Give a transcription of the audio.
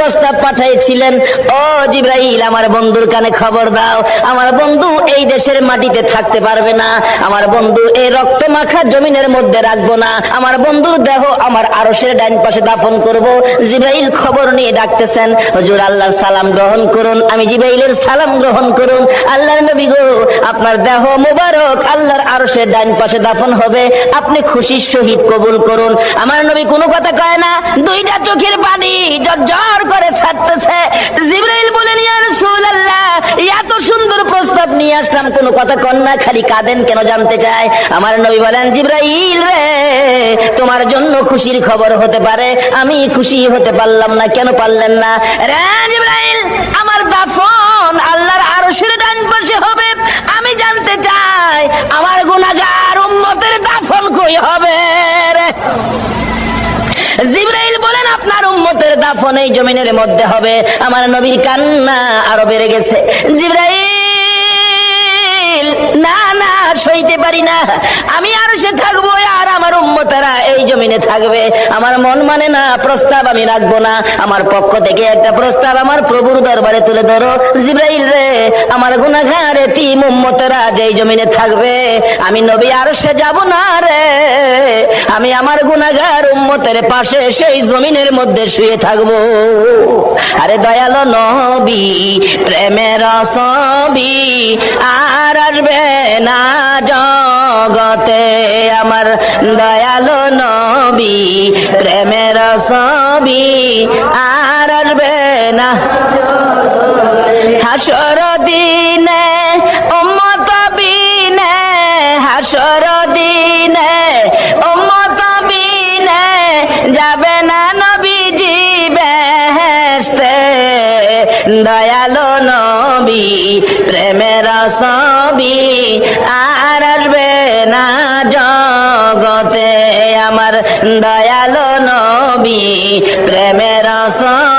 প্রস্তাব পাঠিয়েছিলেন, ও জিবরাইল আমার বন্ধুর কানে খবর দাও, আমার বন্ধু এই দেশের মাটিতে থাকতে পারবে না, আমার বন্ধু এই রক্ত মাখা জমিনের মধ্যে রাখবো না, আমার বন্ধুর দেহ আমার আরশের ডাইন পাশে দাফন করব। জিবরাইল খবর নিয়ে ডাকতেছেন, হুজুর আল্লাহর সালাম গ্রহণ করুন। আমি জিবরাইলের সালাম গ্রহণ করুন। আল্লাহর নবী গো, আপনার দেহ মোবারক আল্লাহর আরশের ডাইন পাশে দাফন হবে, আপনি খুশির সহিত কবুল করুন। আমার নবী কোনো কথা কয় না, দুইটা চোখের পানি ঝরঝর করে ছাড়তেছে। জিবরাইল বলেন, ইয়া রাসূলুল্লাহ, এত সুন্দর প্রস্তাব নিয়ে আসলাম, কোনো কথা কন না, খালি কাঁদেন কেন জানতে চাই। আমার নবী বলেন, জিবরাইল রে, তোমার জন্য খুশির খবর হতে পারে, আমি খুশি হতে পারলাম না। কেন পারলেন না? রে জিবরাইল, আমার দাফন আল্লাহর আরশের ডান পাশে হবে, আমি জানতে চাই আমার গুনাহগার উম্মতের দাফন কই হবে রে? জিবরাইল বলেন, আপনার উম্মতের দাফন এই জমিনের মধ্যে হবে। আমার নবীর কান্না আরো বেড়ে গেছে। জিবরাইল, না না, সইতে পারি না, আমি আরশে থাকবো আর আমার উম্মতেরা এই জমিনে থাকবে। আমার মন মানে না, প্রস্তাব আমি রাখবো না। আমার পক্ষ থেকে একটা প্রস্তাব আমার প্রভুর দরবারে তুলে ধরো। জিবরাইল রে, আমার গুনাহগার এতিম উম্মতেরা যেই জমিনে থাকবে, আমি নবী আরশে যাব না রে, আমি আমার গুনাহগার উম্মতের পাশে সেই জমিনের মধ্যে শুয়ে থাকবো। আরে দয়ালো নবী, প্রেমের ছবি আর আসবে না জগতে, আমার দয়ালো নবী, প্রেমের ছবি আর আসবে না। হাসর দিনে উম্মত বিনে, হাসর দিনে উম্মত বিনে যাবে না নবীজি বেহেশতে। দয়ালো নবী, প্রেমের ছবি আর আসবে না জগতে, আমার দয়ালো নবী, প্রেমের ছবি